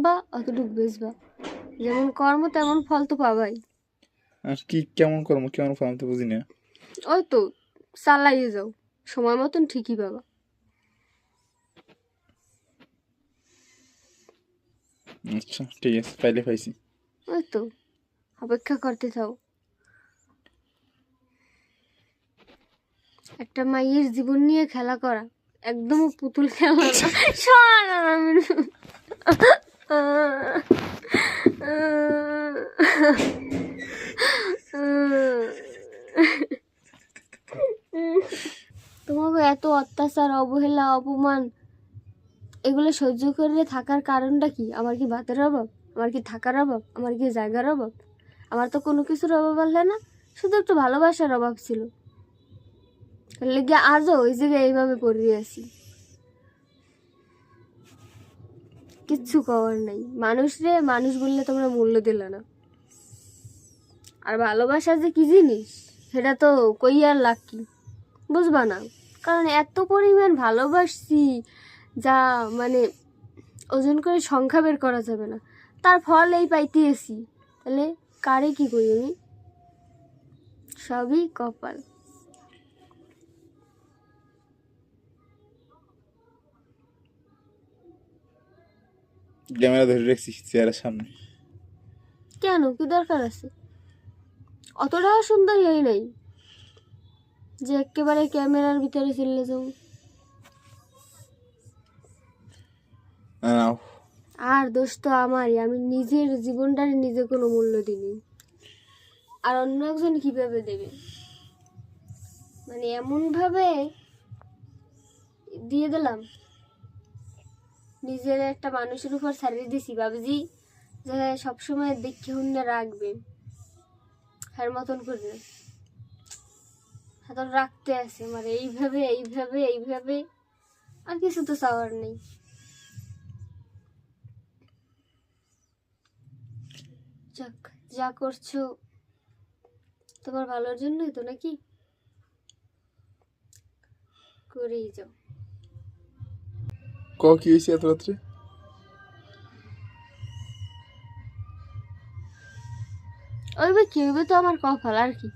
বা অতটুকু বেচবা, যেমন কর্ম তেমন ফল তো পাবাই। আর কি কেমন কর্ম কেমন ফল আমি তো বুঝি না। ওই তো চালাইয়ে যাও, সময় মতন ঠিকই পাবা। আচ্ছা ঠিক আছে, পাইলে পাইছি। ওই তো অপেক্ষা করতে থাও। একটা মাইয়ের জীবন নিয়ে খেলা করা একদম পুতুল খেলা না। শোন আমি তোমাকে এত অত্যাচার, অবহেলা, অপমান এগুলো সহ্য করে থাকার কারণটা কি? আমার কি ভাতের অভাব? আমার কি থাকার অভাব? আমার কি জায়গার অভাব? আমার তো কোনো কিছুর অভাব হলে না, শুধু একটু ভালোবাসার অভাব ছিল। লেগে আজও ওই জায়গায় এইভাবে পড়ে আছি। কিচ্ছু করার নাই। মানুষ বললে তোমরা মূল্য দিলে না। আর ভালোবাসা যে কি জিনিস সেটা তো কই আর লাগ কি বুঝবা না। কারণ এত পরিমাণ ভালোবাসছি যা মানে ওজন করে সংখ্যা বের করা যাবে না। তার ফল এই পাইতে এসি, তাহলে কারে কি করি আমি? সবই কপাল। ক্যামেরা ধরে রাখছি চেয়ারের সামনে। কেন, কি দরকার আছে? অতটাও সুন্দর হই নাই যে একেবারে ক্যামেরার ভিতরে চলে যাও। নাও। আর দোষ তো আমারই, আমি নিজের জীবনটার নিজে কোনো মূল্য দিইনি, আর অন্য একজন কিভাবে দেবে? মানে এমন ভাবে দিয়ে দিলাম, নিজের একটা মানুষের উপর ছাড়িয়ে দিছি বাবুজি যে সবসময় দেখে হুন্না রাখবে, হ্যার মতন করে না এখন রাখতে আছে আমার এইভাবে এইভাবে এইভাবে। আর কিছু তো চাওয়ার নেই। যাক, যা করছো তোমার ভালোর জন্যই তো নাকি, করেই যাও। কি হয়েছে এত রাত্রে? ওইভাবে কি হইবে তো আমার কপাল, আর কি।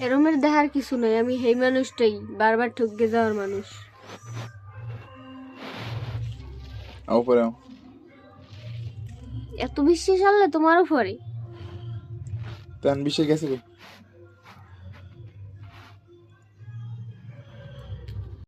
এরমের দেখার কিছু নাই, আমি সেই মানুষটাই বারবার ঠকে যাওয়ার মানুষ। আও পরে আও। এত বিশ্বাস আনলে তোমার উপরে? তান বিষয় গেছে কই?